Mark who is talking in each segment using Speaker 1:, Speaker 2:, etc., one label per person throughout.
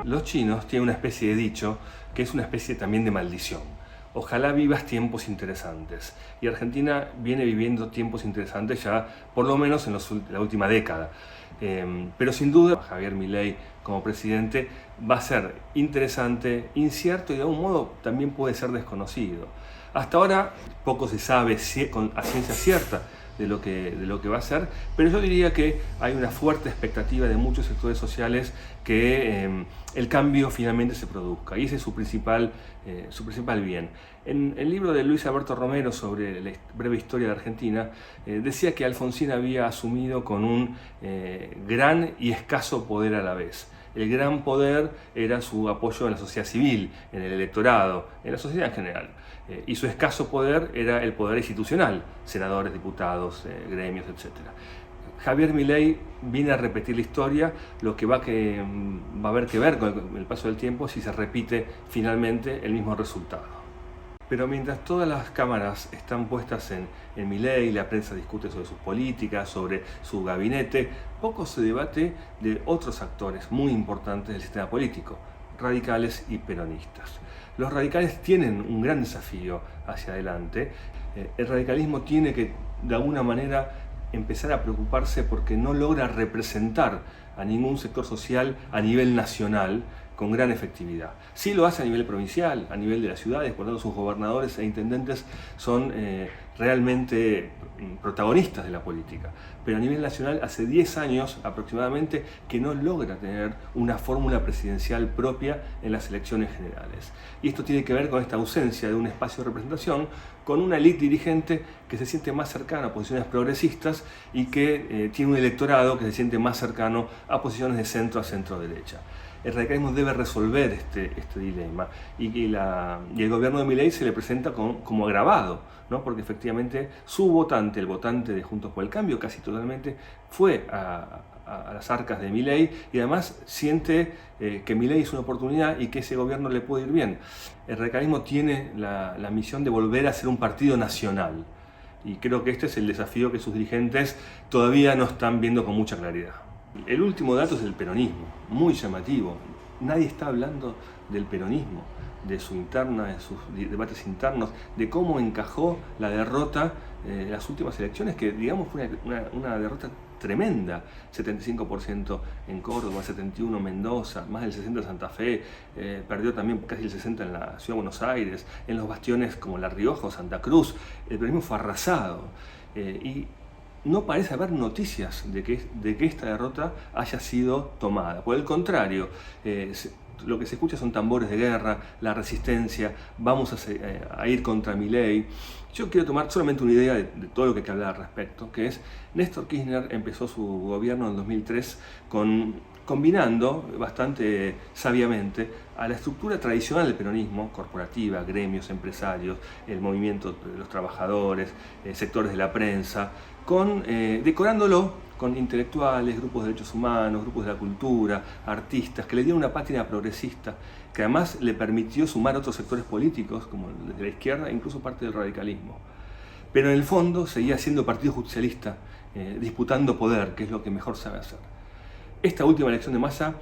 Speaker 1: Los chinos tienen una especie de dicho que es una especie también de maldición. Ojalá vivas tiempos interesantes. Y Argentina viene viviendo tiempos interesantes ya por lo menos en la última década. Pero sin duda Javier Milei como presidente va a ser interesante, incierto y de algún modo también puede ser desconocido. Hasta ahora poco se sabe a ciencia cierta de lo que va a ser, pero yo diría que hay una fuerte expectativa de muchos sectores sociales que el cambio finalmente se produzca, y ese es su principal bien. En el libro de Luis Alberto Romero sobre la breve historia de Argentina, decía que Alfonsín había asumido con un gran y escaso poder a la vez. El gran poder era su apoyo en la sociedad civil, en el electorado, en la sociedad en general. Y su escaso poder era el poder institucional, senadores, diputados, gremios, etc. Javier Milei viene a repetir la historia, lo que va a haber que ver con el paso del tiempo si se repite finalmente el mismo resultado. Pero mientras todas las cámaras están puestas en Milei, la prensa discute sobre sus políticas, sobre su gabinete, poco se debate de otros actores muy importantes del sistema político, radicales y peronistas. Los radicales tienen un gran desafío hacia adelante. El radicalismo tiene que, de alguna manera, empezar a preocuparse porque no logra representar a ningún sector social a nivel nacional con gran efectividad. Sí lo hace a nivel provincial, a nivel de las ciudades, por lo tanto sus gobernadores e intendentes son realmente protagonistas de la política. Pero a nivel nacional hace 10 años aproximadamente que no logra tener una fórmula presidencial propia en las elecciones generales. Y esto tiene que ver con esta ausencia de un espacio de representación, con una élite dirigente que se siente más cercana a posiciones progresistas y que tiene un electorado que se siente más cercano a posiciones de centro a centro-derecha. El radicalismo debe resolver este dilema y el gobierno de Milei se le presenta como agravado, ¿no? Porque efectivamente su votante, el votante de Juntos por el Cambio, casi totalmente fue a las arcas de Milei y además siente que Milei es una oportunidad y que ese gobierno le puede ir bien. El radicalismo tiene la misión de volver a ser un partido nacional y creo que este es el desafío que sus dirigentes todavía no están viendo con mucha claridad. El último dato es el peronismo, muy llamativo. Nadie está hablando del peronismo, de su interna, de sus debates internos, de cómo encajó la derrota en las últimas elecciones, que digamos fue una derrota tremenda, 75% en Córdoba, 71% en Mendoza, más del 60% en Santa Fe, perdió también casi el 60% en la Ciudad de Buenos Aires, en los bastiones como La Rioja o Santa Cruz, el peronismo fue arrasado. Y no parece haber noticias de que esta derrota haya sido tomada. Por el contrario, lo que se escucha son tambores de guerra, la resistencia, vamos a ir contra Milei. Yo quiero tomar solamente una idea de todo lo que hay que hablar al respecto, que es Néstor Kirchner empezó su gobierno en 2003 combinando bastante sabiamente a la estructura tradicional del peronismo, corporativa, gremios, empresarios, el movimiento de los trabajadores, sectores de la prensa, decorándolo con intelectuales, grupos de derechos humanos, grupos de la cultura, artistas, que le dieron una pátina progresista, que además le permitió sumar otros sectores políticos, como desde la izquierda, e incluso parte del radicalismo. Pero en el fondo seguía siendo partido justicialista, disputando poder, que es lo que mejor sabe hacer. Esta última elección de Massa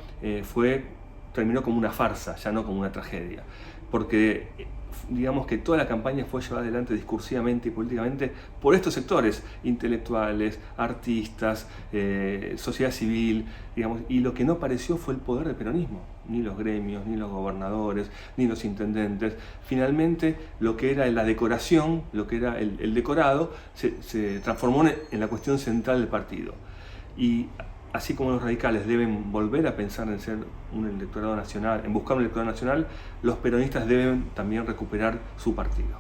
Speaker 1: terminó como una farsa, ya no como una tragedia, porque digamos que toda la campaña fue llevada adelante discursivamente y políticamente por estos sectores, intelectuales, artistas, sociedad civil, digamos, y lo que no apareció fue el poder del peronismo, ni los gremios, ni los gobernadores, ni los intendentes. Finalmente, lo que era la decoración, lo que era el decorado, se transformó en la cuestión central del partido. Y así como los radicales deben volver a pensar en ser un electorado nacional, en buscar un electorado nacional, los peronistas deben también recuperar su partido.